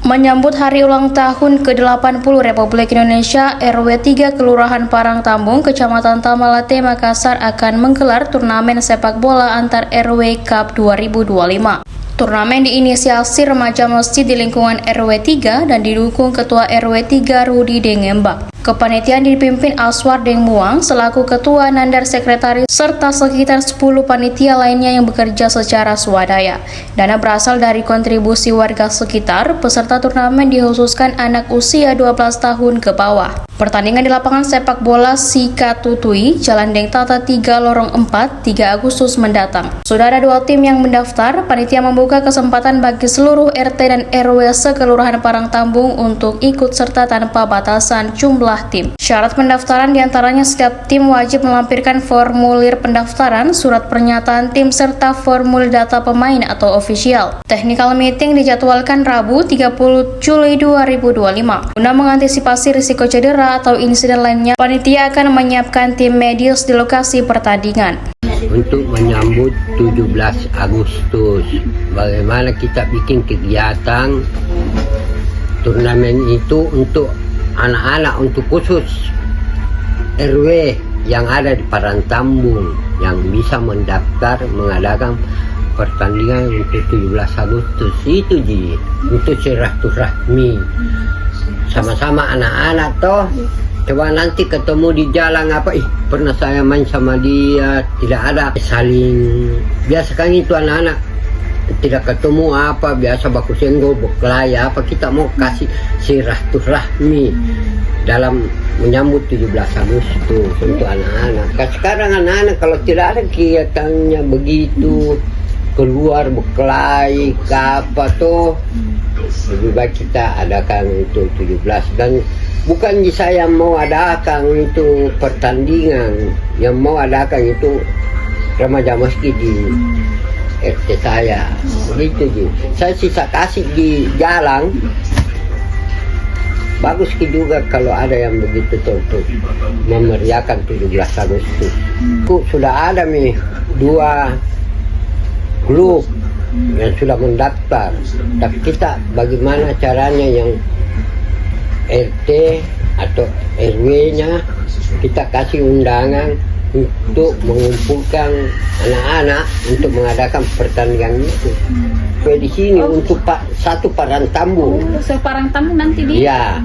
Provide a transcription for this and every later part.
Menyambut hari ulang tahun ke-80 Republik Indonesia, RW 3 Kelurahan Parang Tambung, Kecamatan Tamalate, Makassar akan menggelar turnamen sepak bola antar RW Cup 2025. Turnamen diinisiasi remaja masjid di lingkungan RW 3 dan didukung Ketua RW 3 Rudi Dengemba. Kepanitiaan dipimpin Aswar Deng Muang selaku Ketua, Nandar Sekretaris, serta sekitar 10 panitia lainnya yang bekerja secara swadaya. Dana berasal dari kontribusi warga sekitar. Peserta turnamen dikhususkan anak usia 12 tahun ke bawah. Pertandingan di lapangan sepak bola Sika Tutui, Jalan Deng Tata 3 Lorong 4, 3 Agustus mendatang. Sudah ada 2 tim yang mendaftar. Panitia membuka kesempatan bagi seluruh RT dan RW sekelurahan Parang Tambung untuk ikut serta tanpa batasan jumlah tim. Syarat pendaftaran diantaranya setiap tim wajib melampirkan formulir pendaftaran, surat pernyataan tim, serta formulir data pemain atau official. Technical meeting dijadwalkan Rabu 30 Juli 2025. Guna mengantisipasi risiko cedera atau insiden lainnya, panitia akan menyiapkan tim medis di lokasi pertandingan. Untuk menyambut 17 Agustus, bagaimana kita bikin kegiatan turnamen itu untuk anak-anak, untuk khusus RW yang ada di Parang Tambung yang bisa mendaftar mengadakan pertandingan untuk 17 Agustus itu untuk silaturahmi sama-sama anak-anak toh. Coba nanti ketemu di jalan pernah saya main sama dia, tidak ada saling, biasa kan itu anak-anak tidak ketemu biasa baku senggol berkelahi kita mau kasih silaturahmi dalam menyambut 17 Agustus untuk anak-anak. Sekarang anak-anak kalau tidak ada kegiatannya begitu, keluar berkelahi lebih baik kita adakan itu 17. Dan bukan saya mau adakan itu pertandingan, yang mau adakan itu remaja masjid di RT saya begitu. Saya sisa kasih di jalan. Bagus juga kalau ada yang begitu untuk memeriahkan 17 Agustus. Sudah ada 2 grup yang sudah mendaftar, tapi kita bagaimana caranya yang RT atau RW-nya kita kasih undangan untuk mengumpulkan anak-anak untuk mengadakan pertandingan itu. Di sini untuk satu Parang Tambung. Parang Tambung nanti di? Ya,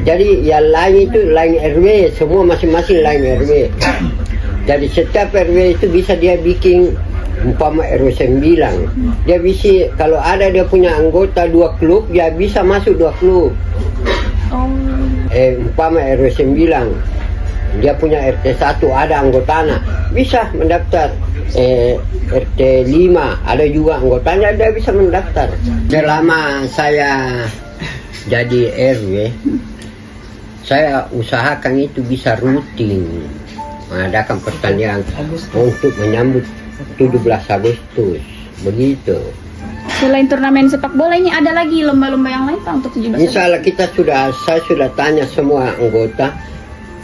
jadi yang lain itu lain RW, semua masing-masing lain RW. Jadi setiap RW itu bisa dia bikin, umpama RW 9, dia bisa, kalau ada dia punya anggota 2 klub, dia bisa masuk 2 klub. Umpama RW 9, dia punya RT 1 ada anggotanya, bisa mendaftar. RT 5 ada juga anggotanya, dia bisa mendaftar. Selama saya jadi RW, saya usahakan itu bisa rutin mengadakan pertandingan untuk menyambut 17 Agustus begitu. Selain turnamen sepak bola ini ada lagi lomba-lomba yang lain Pak untuk 17 Agustus? Insya Allah saya sudah tanya semua anggota,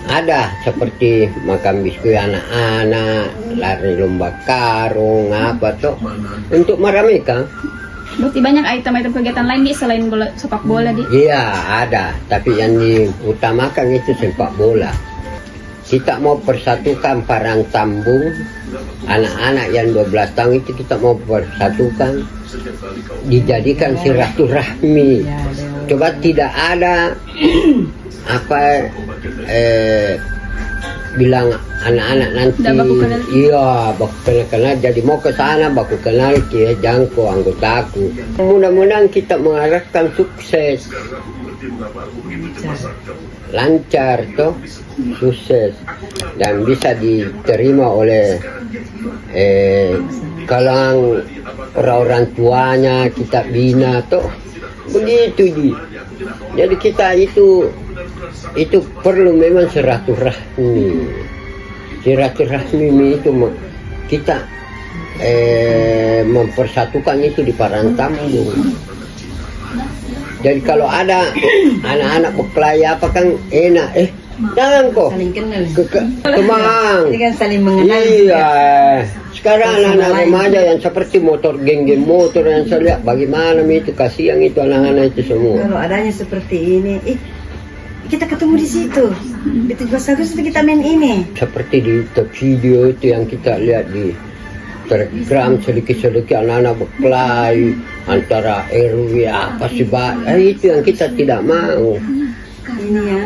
ada seperti makan biskuit anak-anak, lari lomba karung untuk meramaikan. Berarti banyak item-item kegiatan lain selain sepak bola Iya ada, tapi yang diutamakan itu sepak bola. Kita mau persatukan Parang Tambung, anak-anak yang 12 tahun itu kita mau persatukan, dijadikan silaturahmi. Coba tidak ada bilang anak-anak nanti baku kenal jadi mau ke sana baku kenal kia jangko anggotaku. Mudah-mudahan kita mengarahkan sukses, lancar toh, sukses, dan bisa diterima oleh kalangan orang tuanya, kita bina toh begitu. Jadi kita itu perlu memang silaturahmi itu kita mempersatukan itu di Parang Tambung. Jadi kalau ada anak-anak berkelahi kan enak, jangan kok saling kenal. kemang. Ini kan saling mengenal. Iya, Sekarang anak-anak remaja yang seperti motor, geng-geng motor yang saya lihat, bagaimana itu, kasihan itu anak-anak itu semua. Kalau adanya seperti ini, kita ketemu di situ. Di 17 Agustus kita main ini. Seperti di video itu yang kita lihat di Telegram, sedikit-sedikit anak-anak berkelahi antara RW apa sih, itu yang kita tidak mau. Ini ya.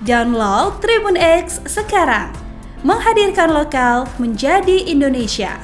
Download Tribun X sekarang, menghadirkan lokal menjadi Indonesia.